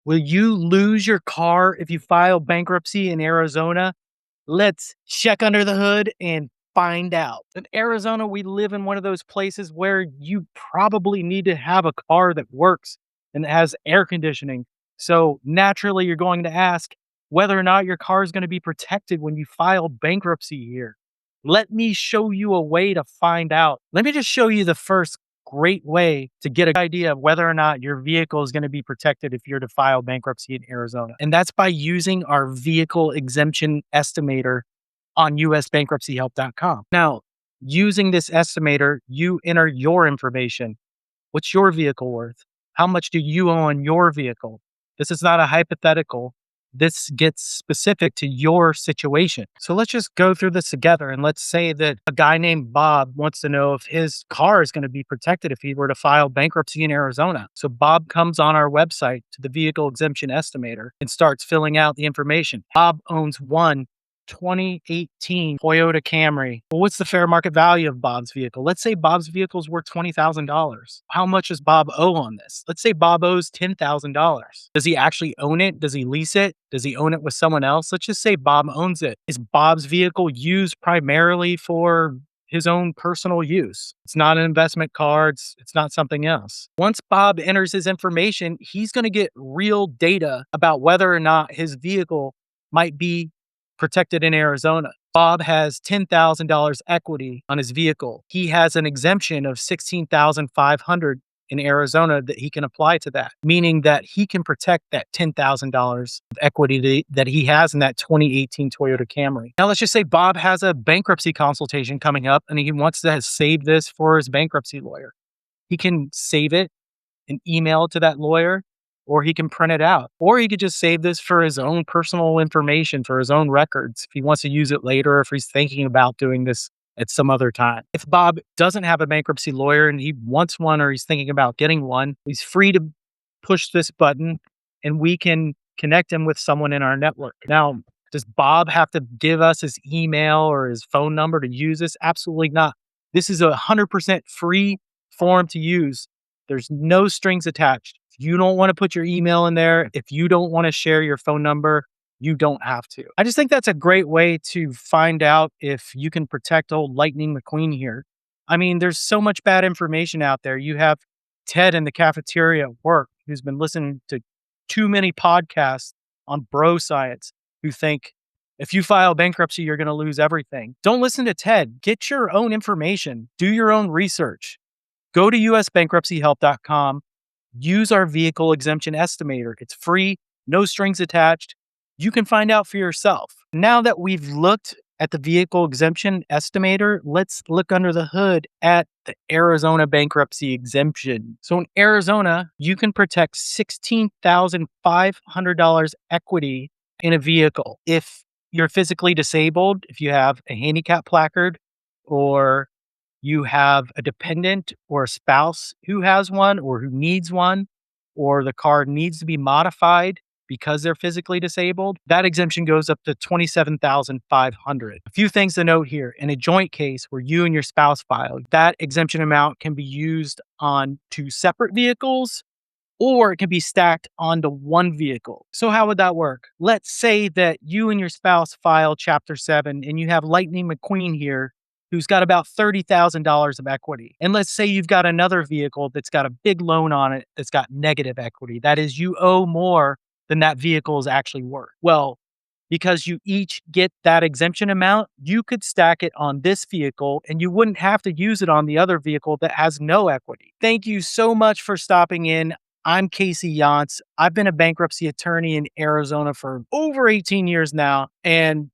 Will you lose your car if you file bankruptcy in Arizona? Let's check under the hood and find out. In Arizona, we live in one of those places where you probably need to have a car that works and has air conditioning. So naturally, you're going to ask whether or not your car is going to be protected when you file bankruptcy here. Let me show you a way to find out. Let me just show you the first great way to get an idea of whether or not your vehicle is going to be protected if you're to file bankruptcy in Arizona. And that's by using our Vehicle Exemption Estimator on usbankruptcyhelp.com. Now, using this estimator, you enter your information. What's your vehicle worth? How much do you owe on your vehicle? This is not a hypothetical. This gets specific to your situation. So let's just go through this together. And let's say that a guy named Bob wants to know if his car is going to be protected if he were to file bankruptcy in Arizona. So Bob comes on our website to the Vehicle Exemption Estimator and starts filling out the information. Bob owns one 2018 Toyota Camry. Well, what's the fair market value of Bob's vehicle? Let's say Bob's vehicle is worth $20,000. How much does Bob owe on this? Let's say Bob owes $10,000. Does he actually own it? Does he lease it? Does he own it with someone else? Let's just say Bob owns it. Is Bob's vehicle used primarily for his own personal use? It's not an investment car. It's not something else. Once Bob enters his information, he's going to get real data about whether or not his vehicle might be protected in Arizona. Bob has $10,000 equity on his vehicle. He has an exemption of $16,500 in Arizona that he can apply to that, meaning that he can protect that $10,000 of equity that he has in that 2018 Toyota Camry. Now, let's just say Bob has a bankruptcy consultation coming up and he wants to save this for his bankruptcy lawyer. He can save it and email it to that lawyer, or he can print it out, or he could just save this for his own personal information, for his own records, if he wants to use it later, if he's thinking about doing this at some other time. If Bob doesn't have a bankruptcy lawyer and he wants one, or he's thinking about getting one, he's free to push this button and we can connect him with someone in our network. Now, does Bob have to give us his email or his phone number to use this? Absolutely not. This is 100% free form to use. There's no strings attached. If you don't want to put your email in there, if you don't want to share your phone number, you don't have to. I just think that's a great way to find out if you can protect old Lightning McQueen here. I mean, there's so much bad information out there. You have Ted in the cafeteria at work who's been listening to too many podcasts on bro science who think if you file bankruptcy, you're going to lose everything. Don't listen to Ted. Get your own information. Do your own research. Go to usbankruptcyhelp.com. Use our Vehicle Exemption Estimator. It's free, no strings attached. You can find out for yourself. Now that we've looked at the Vehicle Exemption Estimator, let's look under the hood at the Arizona bankruptcy exemption. So in Arizona, you can protect $16,500 equity in a vehicle. If you're physically disabled, if you have a handicap placard, or you have a dependent or a spouse who has one or who needs one, or the car needs to be modified because they're physically disabled, that exemption goes up to $27,500. A few things to note here. In a joint case where you and your spouse filed, that exemption amount can be used on two separate vehicles, or it can be stacked onto one vehicle. So how would that work? Let's say that you and your spouse file Chapter 7 and you have Lightning McQueen here who's got about $30,000 of equity. And let's say you've got another vehicle that's got a big loan on it that's got negative equity. That is, you owe more than that vehicle is actually worth. Well, because you each get that exemption amount, you could stack it on this vehicle and you wouldn't have to use it on the other vehicle that has no equity. Thank you so much for stopping in. I'm Casey Yantz. I've been a bankruptcy attorney in Arizona for over 18 years now, and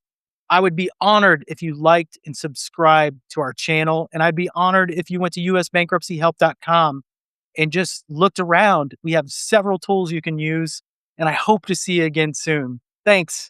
I would be honored if you liked and subscribed to our channel. And I'd be honored if you went to usbankruptcyhelp.com and just looked around. We have several tools you can use, and I hope to see you again soon. Thanks.